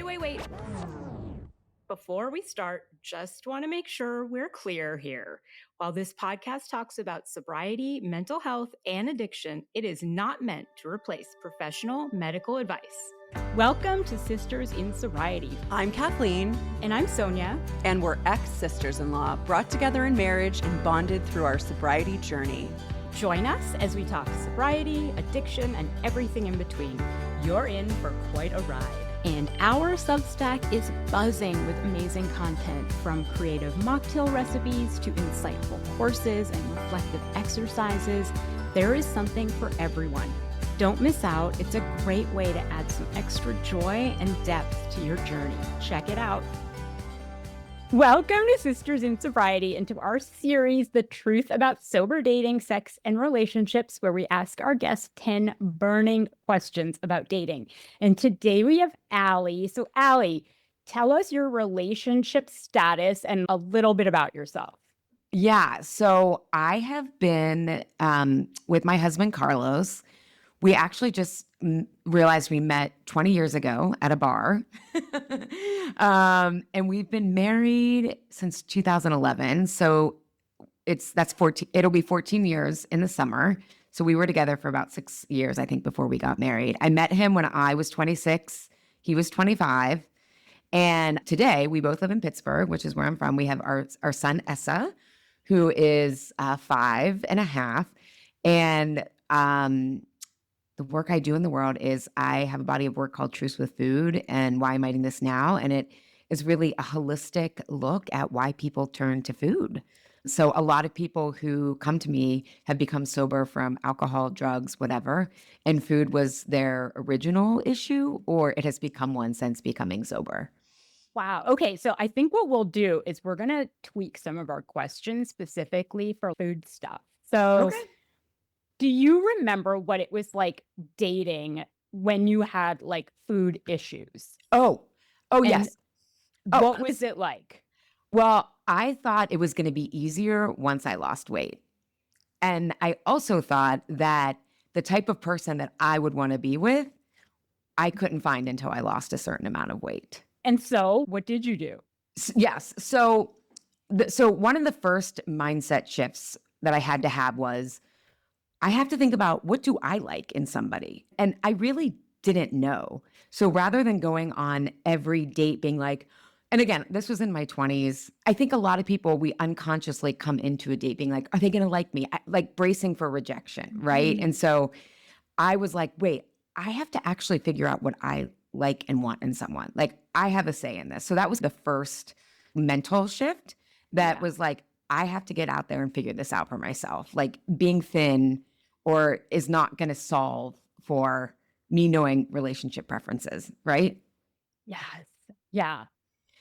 Wait. Before we start, just want to make sure we're clear here. While this podcast talks about sobriety, mental health, and addiction, it is not meant to replace professional medical advice. Welcome to Sisters in Sobriety. I'm Kathleen. And I'm Sonia. And we're ex-sisters-in-law, brought together in marriage and bonded through our sobriety journey. Join us as we talk sobriety, addiction, and everything in between. You're in for quite a ride. And our Substack is buzzing with amazing content, from creative mocktail recipes to insightful courses and reflective exercises. There is something for everyone. Don't miss out. It's a great way to add some extra joy and depth to your journey. Check it out. Welcome to Sisters in Sobriety and to our series, The Truth About Sober Dating, Sex, and Relationships, where we ask our guests 10 burning questions about dating. And today we have Ali. So Ali, tell us your relationship status and a little bit about yourself. Yeah, so I have been with my husband, Carlos. We actually just realized we met 20 years ago at a bar. And we've been married since 2011. So it'll be 14 years in the summer. So we were together for about 6 years, I think, before we got married. I met him when I was 26. He was 25. And today we both live in Pittsburgh, which is where I'm from. We have our son, Essa, who is 5.5. And the work I do in the world is I have a body of work called Truce with Food and Why I'm Writing This Now. And it is really a holistic look at why people turn to food. So a lot of people who come to me have become sober from alcohol, drugs, whatever, and food was their original issue, or it has become one since becoming sober. Wow. Okay. So I think what we'll do is we're going to tweak some of our questions specifically for food stuff. So do you remember what it was like dating when you had like food issues? Oh, And yes. what was it like? Well, I thought it was going to be easier once I lost weight. And I also thought that the type of person that I would want to be with, I couldn't find until I lost a certain amount of weight. And so what did you do? Yes. So one of the first mindset shifts that I had to have was, I have to think about, what do I like in somebody? And I really didn't know. So rather than going on every date being like, and again, this was in my 20s. I think a lot of people, we unconsciously come into a date being like, are they going to like me? Like bracing for rejection, right? And so I was like, wait, I have to actually figure out what I like and want in someone. Like, I have a say in this. So that was the first mental shift that was like, I have to get out there and figure this out for myself. Like, being thin is not going to solve for me knowing relationship preferences, right? Yes. Yeah.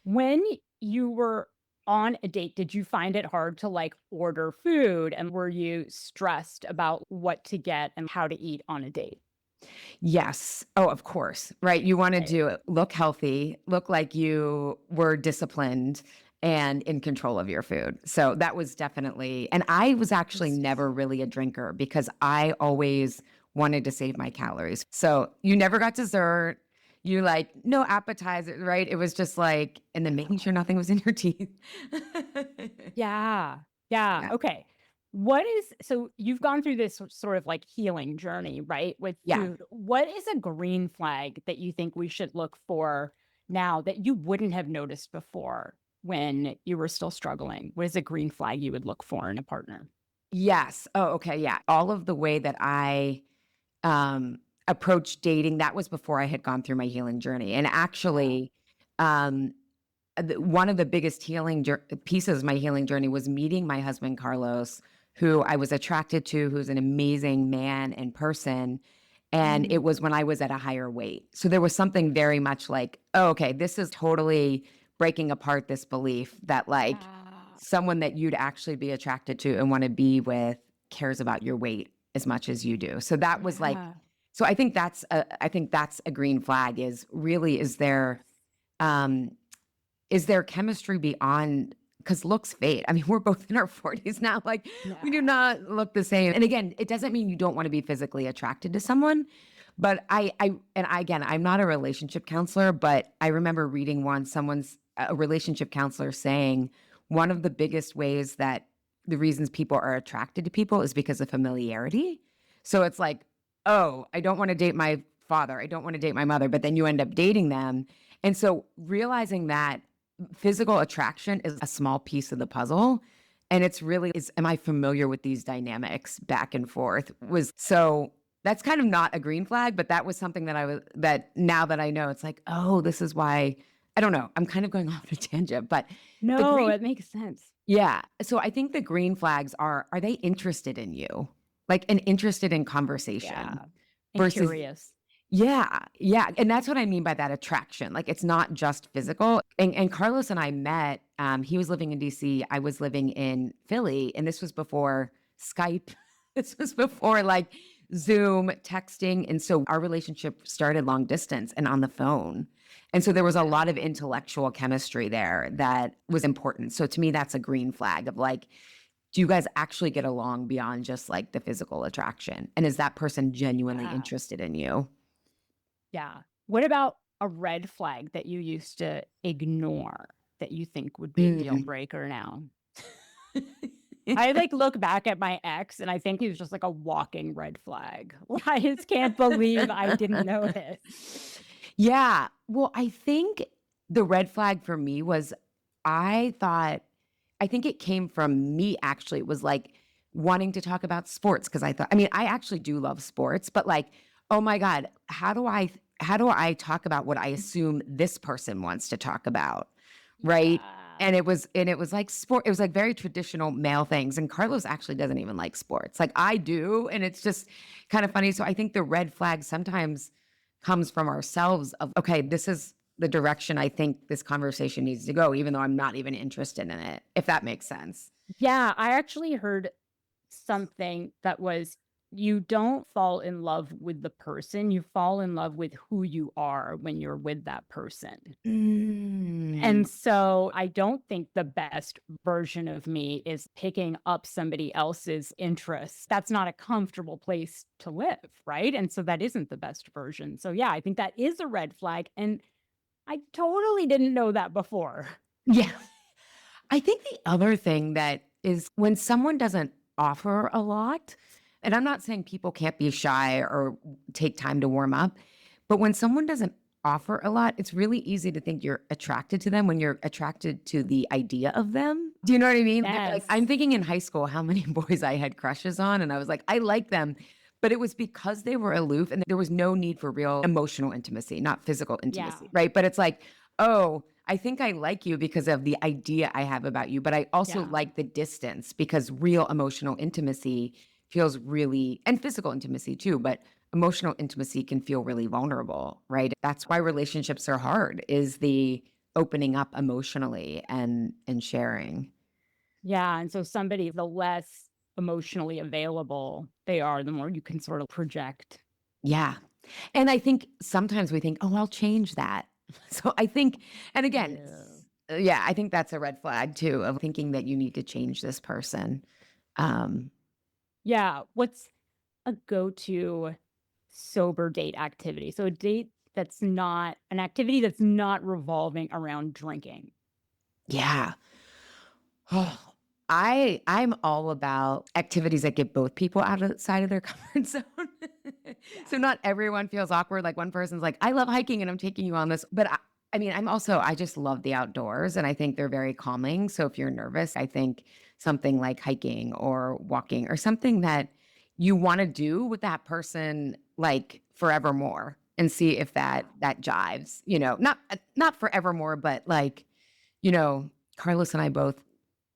When you were on a date, did you find it hard to like order food? And were you stressed about what to get and how to eat on a date? Yes. Oh, of course. Right. You want to look healthy, look like you were disciplined and in control of your food. So that was definitely, and I was actually never really a drinker because I always wanted to save my calories. So you never got dessert. You like no appetizer, right? It was just like, and then making sure nothing was in your teeth. Yeah. Okay. So you've gone through this sort of like healing journey, right? With food. What is a green flag that you think we should look for now that you wouldn't have noticed before when you were still struggling? What is a green flag you would look for in a partner? Yes. Oh, okay. Yeah. All of the way that I approached dating, that was before I had gone through my healing journey. And actually, one of the biggest healing pieces of my healing journey was meeting my husband, Carlos, who I was attracted to, who's an amazing man and person. And it was when I was at a higher weight. So there was something very much like, oh, okay, this is totally breaking apart this belief that like someone that you'd actually be attracted to and want to be with cares about your weight as much as you do. So that was like, so I think that's a green flag. Is there chemistry beyond because looks fade. I mean, we're both in our 40s now. Like, we do not look the same. And again, it doesn't mean you don't want to be physically attracted to someone. But again, I'm not a relationship counselor, but I remember reading a relationship counselor saying one of the biggest ways that the reasons people are attracted to people is because of familiarity. So it's like, oh, I don't want to date my father. I don't want to date my mother, but then you end up dating them. And so realizing that physical attraction is a small piece of the puzzle. And it's really, am I familiar with these dynamics back and forth? So that's kind of not a green flag, but that was something that now that I know, it's like, oh, this is why, I don't know. I'm kind of going off a tangent, but no, it makes sense. Yeah. So I think the green flags are they interested in you? Like, and interested in conversation. Yeah. Versus, curious. Yeah. Yeah. And that's what I mean by that attraction. Like, it's not just physical. And Carlos and I met, he was living in DC. I was living in Philly. And this was before Skype. This was before like Zoom, texting. And so our relationship started long distance and on the phone. And so there was a lot of intellectual chemistry there that was important. So to me, that's a green flag of like, do you guys actually get along beyond just like the physical attraction? And is that person genuinely interested in you? Yeah. What about a red flag that you used to ignore that you think would be a deal breaker now? I like look back at my ex and I think he was just like a walking red flag. I just can't believe I didn't notice. Yeah. Well, I think the red flag for me was I think it came from me actually. It was like wanting to talk about sports because I actually do love sports, but like, oh my God, how do I talk about what I assume this person wants to talk about? Right. Yeah. And it was like sport. It was like very traditional male things. And Carlos actually doesn't even like sports. Like I do. And it's just kind of funny. So I think the red flag sometimes comes from ourselves of, okay, this is the direction I think this conversation needs to go, even though I'm not even interested in it, if that makes sense. Yeah. I actually heard something that was, you don't fall in love with the person, you fall in love with who you are when you're with that person. And so I don't think the best version of me is picking up somebody else's interests. That's not a comfortable place to live, right? And so that isn't the best version. So yeah, I think that is a red flag. And I totally didn't know that before. Yeah. I think the other thing that is when someone doesn't offer a lot, and I'm not saying people can't be shy or take time to warm up, but when someone doesn't offer a lot, it's really easy to think you're attracted to them when you're attracted to the idea of them. Do you know what I mean? Yes. Like, I'm thinking in high school how many boys I had crushes on, and I was like, I like them. But it was because they were aloof and there was no need for real emotional intimacy, not physical intimacy, right? But it's like, oh, I think I like you because of the idea I have about you, but I also like the distance because real emotional intimacy feels really, and physical intimacy too, but emotional intimacy can feel really vulnerable, right? That's why relationships are hard, is the opening up emotionally and sharing. Yeah. And so somebody, the less emotionally available they are, the more you can sort of project. Yeah. And I think sometimes we think, oh, I'll change that. So I think, and again, I think that's a red flag too, of thinking that you need to change this person. Yeah. What's a go-to sober date activity? So a date that's not an activity that's not revolving around drinking. Yeah. Oh, I'm all about activities that get both people outside of their comfort zone. So not everyone feels awkward. Like one person's like, I love hiking and I'm taking you on this. But I just love the outdoors and I think they're very calming. So if you're nervous, I think something like hiking or walking or something that you want to do with that person like forevermore and see if that jives, not forevermore, but like, Carlos and I both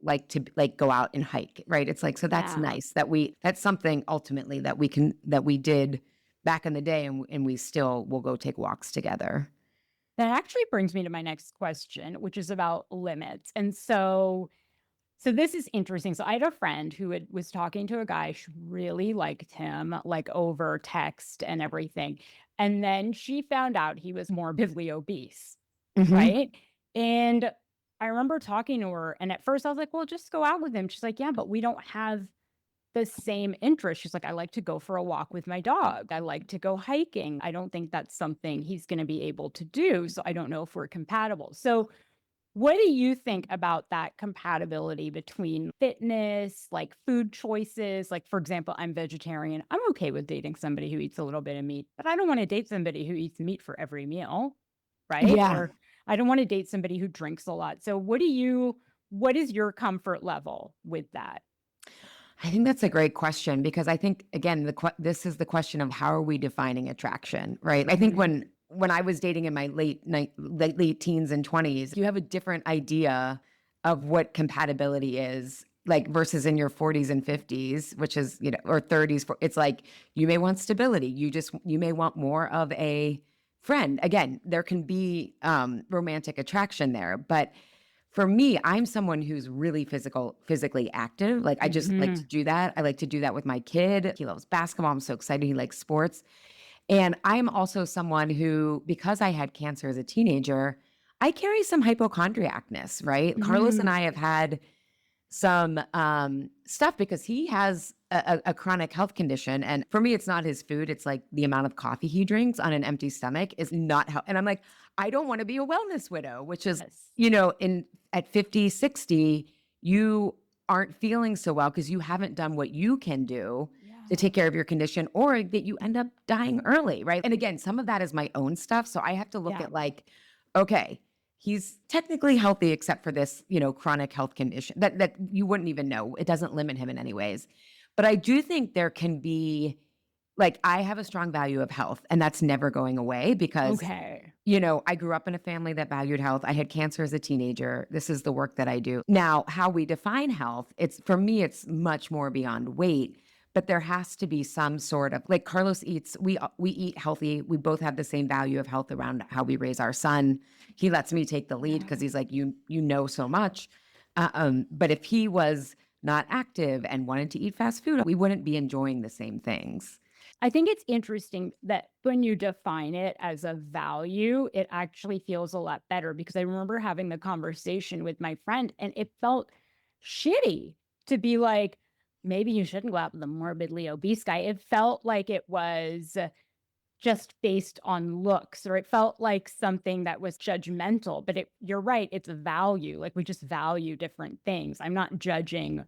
like to like go out and hike, right? It's like, so that's nice that's something ultimately that we did back in the day and we still will go take walks together. That actually brings me to my next question, which is about limits. And so this is interesting. So I had a friend who was talking to a guy. She really liked him, like over text and everything. And then she found out he was morbidly obese, right? And I remember talking to her, and at first I was like, well, just go out with him. She's like, yeah, but we don't have the same interest. She's like, I like to go for a walk with my dog. I like to go hiking. I don't think that's something he's going to be able to do. So I don't know if we're compatible. So what do you think about that compatibility between fitness, like food choices? Like, for example, I'm vegetarian. I'm okay with dating somebody who eats a little bit of meat, but I don't want to date somebody who eats meat for every meal, right? Yeah. Or I don't want to date somebody who drinks a lot. So what is your comfort level with that? I think that's a great question because I think again this is the question of how are we defining attraction, right? I think Mhm. when I was dating in my late teens and 20s, you have a different idea of what compatibility is like versus in your 40s and 50s, which is, or 30s. It's like you may want stability. You may want more of a friend. Again, there can be romantic attraction there, but for me, I'm someone who's really physically active. Like I just like to Mhm. do that. I like to do that with my kid. He loves basketball. I'm so excited. He likes sports. And I'm also someone who, because I had cancer as a teenager, I carry some hypochondriacness, right? Carlos and Mm. I have had some stuff because he has a chronic health condition. And for me, it's not his food. It's like the amount of coffee he drinks on an empty stomach is not how. And I'm like, I don't want to be a wellness widow, which is, Yes. in at 50, 60, you aren't feeling so well because you haven't done what you can do to Yeah. take care of your condition or that you end up dying early, right? And again, some of that is my own stuff. So I have to look Yeah. at like, okay, he's technically healthy except for this, chronic health condition that you wouldn't even know. It doesn't limit him in any ways. But I do think there can be like I have a strong value of health and that's never going away because Okay. I grew up in a family that valued health. I had cancer as a teenager. This is the work that I do. Now, how we define health, it's for me it's much more beyond weight, but there has to be some sort of like Carlos eats we eat healthy. We both have the same value of health around how we raise our son. He lets me take the lead because Yeah. he's like you know so much. But if he was not active and wanted to eat fast food, we wouldn't be enjoying the same things. I think it's interesting that when you define it as a value, it actually feels a lot better because I remember having the conversation with my friend and it felt shitty to be like, maybe you shouldn't go out with a morbidly obese guy. It felt like it was just based on looks, or it felt like something that was judgmental. But you're right, it's a value. Like we just value different things. I'm not judging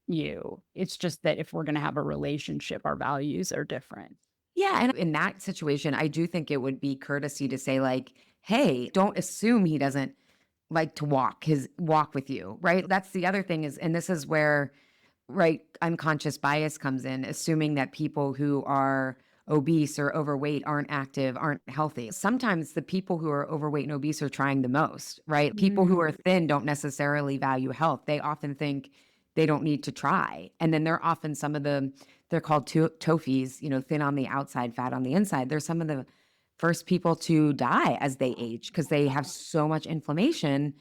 you. It's just that if we're going to have a relationship, our values are different. Yeah, and in that situation, I do think it would be courtesy to say like, "Hey, don't assume he doesn't like to walk with you." Right? That's the other thing is and this is where right unconscious bias comes in, assuming that people who are obese or overweight aren't active, aren't healthy. Sometimes the people who are overweight and obese are trying the most, right? People who are Mm. thin don't necessarily value health. They often think they don't need to try. And then they're often they're called TOFIs, thin on the outside, fat on the inside. They're some of the first people to die as they age because they have so much inflammation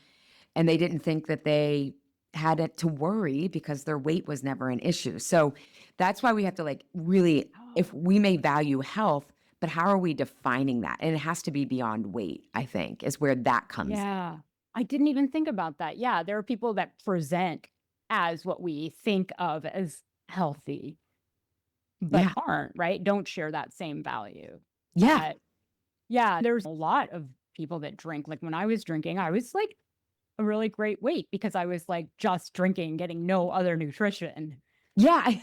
and they didn't think that they had it to worry because their weight was never an issue. So that's why we have to like really, if we may value health, but how are we defining that? And it has to be beyond weight, I think, is where that comes. Yeah. I didn't even think about that. Yeah. There are people that present as what we think of as healthy, but Yeah. aren't, right? Don't share that same value. Yeah. That, yeah, there's a lot of people that drink. Like when I was drinking, I was like a really great weight because I was like just drinking, getting no other nutrition. Yeah.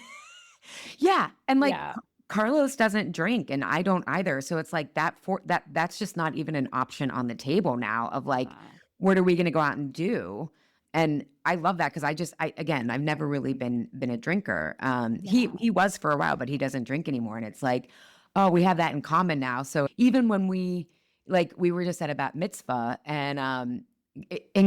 Yeah. And like Yeah. Carlos doesn't drink and I don't either. So it's like that's just not even an option on the table now of like, Wow. what are we going to go out and do? And I love that because again, I've never really been a drinker. He Yeah. he was for a while, but he doesn't drink anymore. And it's like, oh, we have that in common now. So even when we were just at a bat mitzvah and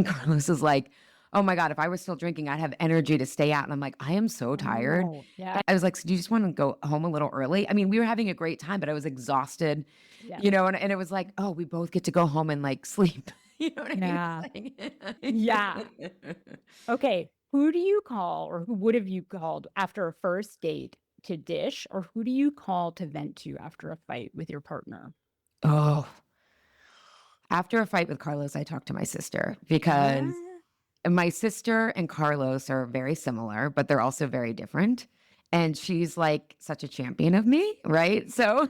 Carlos is like, oh my God, if I was still drinking, I'd have energy to stay out. And I'm like, I am so tired. Oh, yeah. I was like, so do you just want to go home a little early? I mean, we were having a great time, but I was exhausted, Yeah. and it was like, oh, we both get to go home and like sleep. You know what I mean? Yeah. It's like- Yeah. Okay. Who do you call, or who would have you called after a first date to dish, or who do you call to vent to after a fight with your partner? Oh, after a fight with Carlos, I talked to my sister because Yeah. my sister and Carlos are very similar, but they're also very different. And she's like such a champion of me, right? So,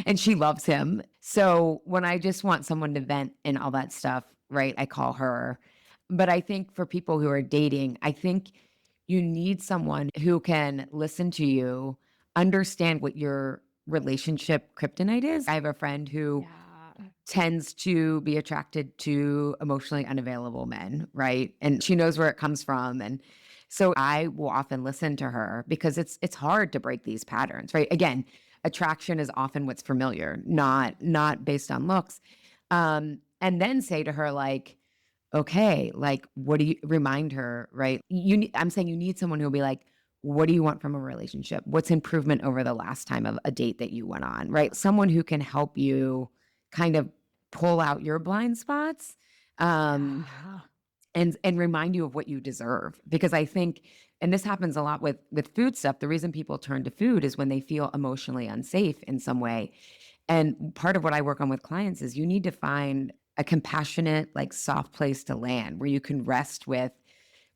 and she loves him. So when I just want someone to vent and all that stuff, right, I call her. But I think for people who are dating, I think you need someone who can listen to you, understand what your relationship kryptonite is. I have a friend who tends to be attracted to emotionally unavailable men, right? And she knows where it comes from. And so I will often listen to her because it's hard to break these patterns, right? Again, attraction is often what's familiar, not based on looks. And then say to her, like, okay, like, what do you remind her, right? I'm saying you need someone who'll be like, what do you want from a relationship? What's improvement over the last time of a date that you went on, right? Someone who can help you kind of pull out your blind spots, and remind you of what you deserve. Because I think, and this happens a lot with food stuff, the reason people turn to food is when they feel emotionally unsafe in some way. And part of what I work on with clients is you need to find a compassionate, like soft place to land where you can rest with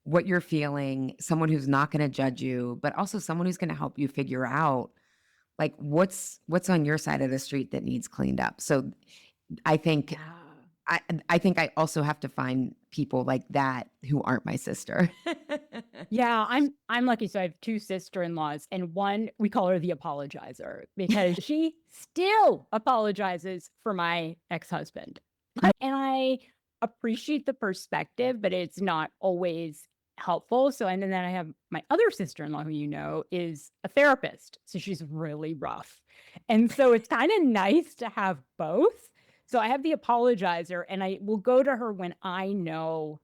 what you're feeling, someone who's not going to judge you, but also someone who's going to help you figure out like what's on your side of the street that needs cleaned up. So I think I think I also have to find people like that who aren't my sister. Yeah, I'm lucky. So I have two sister-in-laws, and one, we call her the apologizer because she still apologizes for my ex-husband. And I appreciate the perspective, but it's not always helpful. So, and then I have my other sister-in-law, who you know is a therapist. So she's really rough. And so it's kind of nice to have both. So I have the apologizer, and I will go to her when I know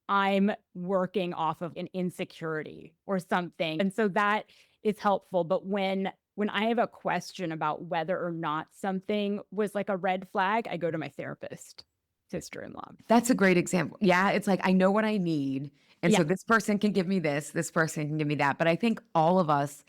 I'm working off of an insecurity or something. And so that is helpful. But when I have a question about whether or not something was like a red flag, I go to my therapist, sister-in-law. That's a great example. Yeah, it's like I know what I need. And so this person can give me this person can give me that. But I think all of us,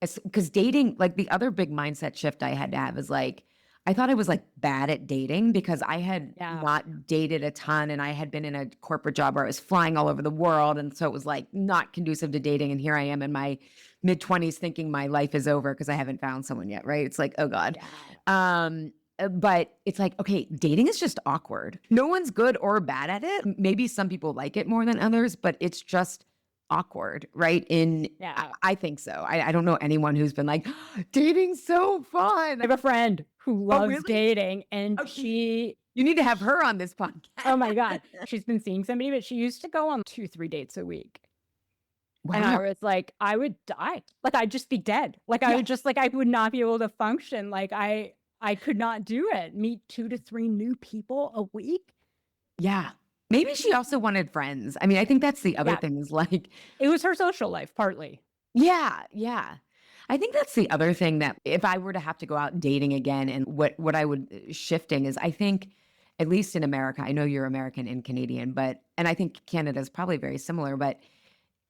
because dating, like the other big mindset shift I had to have is like, I thought I was like bad at dating because I had not dated a ton and I had been in a corporate job where I was flying all over the world. And so it was like not conducive to dating. And here I am in my mid-20s thinking my life is over because I haven't found someone yet, right? It's like, oh God. But it's like, okay, dating is just awkward. No one's good or bad at it. Maybe some people like it more than others, but it's just awkward, right? I think so. I don't know anyone who's been like, dating's so fun. I have a friend who loves dating, and you need to have her on this podcast. Oh my God. She's been seeing somebody, but she used to go on 2-3 dates a week. Wow. And I was like, I would die. Like, I'd just be dead. Like, I would just, like, I would not be able to function. Like, I could not do it. Meet 2 to 3 new people a week. Yeah. Maybe she also wanted friends. I mean, I think that's the other thing is like. It was her social life, partly. Yeah. Yeah. I think that's the other thing that if I were to have to go out dating again and what I would shifting is I think, at least in America, I know you're American and Canadian, and I think Canada is probably very similar, but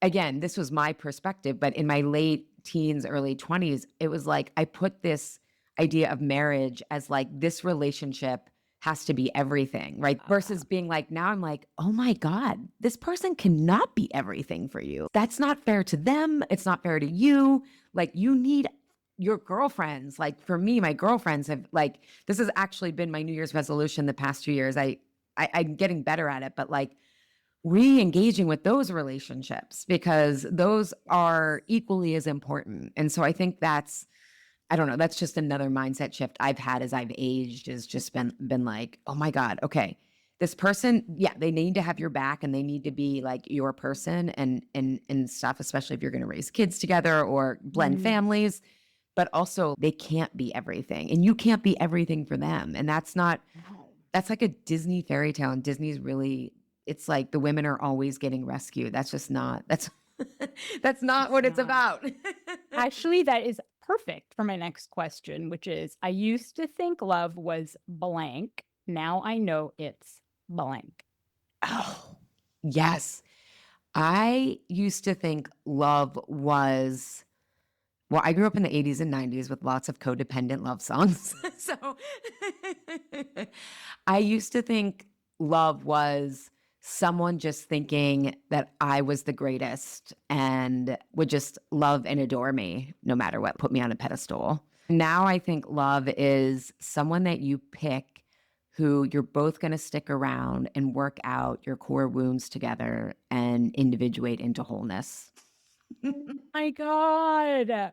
again, this was my perspective, but in my late teens, early 20s, it was like I put this idea of marriage as like this relationship has to be everything, right? Versus being like, now I'm like, oh my God, this person cannot be everything for you. That's not fair to them. It's not fair to you. Like you need your girlfriends. Like for me, my girlfriends have like, this has actually been my New Year's resolution the past 2 years. I'm getting better at it, but like re-engaging with those relationships because those are equally as important. And so I think I don't know, that's just another mindset shift I've had as I've aged is just been like, oh my God, okay, this person, they need to have your back and they need to be like your person and stuff, especially if you're going to raise kids together or blend families, but also they can't be everything and you can't be everything for them. And that's like a Disney fairy tale and Disney's really, it's like the women are always getting rescued. That's just not, that's not what it's about. Actually, that is perfect for my next question, which is I used to think love was blank. Now I know it's blank. Oh, yes. I used to think love was, well, I grew up in the 80s and 90s with lots of codependent love songs. So I used to think love was someone just thinking that I was the greatest and would just love and adore me no matter what, put me on a pedestal. Now I think love is someone that you pick who you're both going to stick around and work out your core wounds together and individuate into wholeness. My God.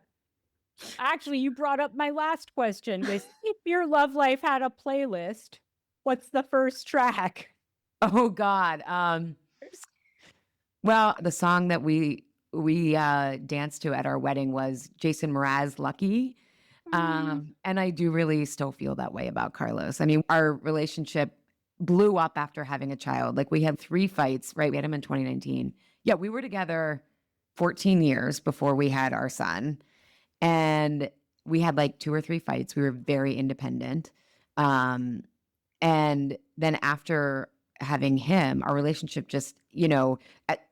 Actually, you brought up my last question. Was if your love life had a playlist, what's the first track? Oh God. Well, the song that we danced to at our wedding was Jason Mraz "Lucky." And I do really still feel that way about Carlos. I mean, our relationship blew up after having a child. Like we had 3 fights, right? We had him in 2019. Yeah, we were together 14 years before we had our son. And we had like 2 or 3 fights. We were very independent. And then after having him, our relationship just,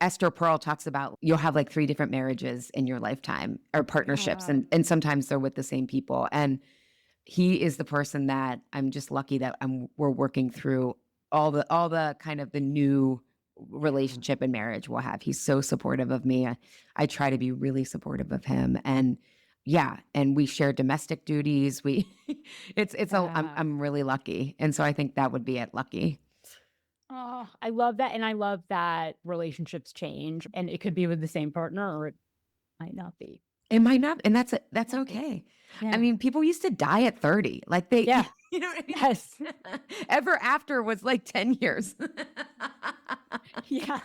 Esther Pearl talks about you'll have like 3 different marriages in your lifetime or partnerships. Yeah. And sometimes they're with the same people. And he is the person that I'm just lucky that we're working through all the kind of the new relationship and marriage we'll have. He's so supportive of me. I try to be really supportive of him. And yeah, and we share domestic duties. I'm really lucky. And so I think that would be it, lucky. Oh, I love that. And I love that relationships change, and it could be with the same partner or it might not be. It might not, and that's okay. Yeah. I mean, people used to die at 30. Like Yeah. you know what I mean? Yes. Ever after was like 10 years. Yeah.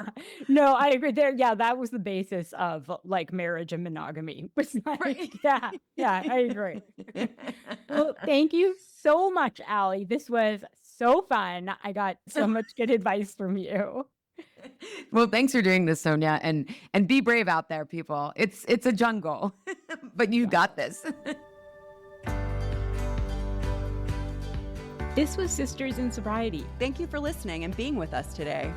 No, I agree there. Yeah, that was the basis of like marriage and monogamy. Was like, Right. Yeah, I agree. Well, thank you so much, Ali. This was so fun. I got so much good advice from you. Well, thanks for doing this, Sonia, and be brave out there, people. It's a jungle, but you got this. This was Sisters in Sobriety. Thank you for listening and being with us today.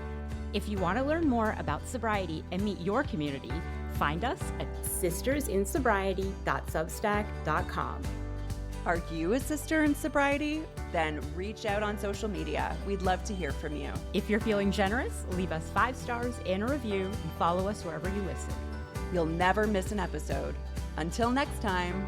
If you want to learn more about sobriety and meet your community, find us at sistersinsobriety.substack.com. Are you a sister in sobriety? Then reach out on social media. We'd love to hear from you. If you're feeling generous, leave us 5 stars and a review and follow us wherever you listen. You'll never miss an episode. Until next time.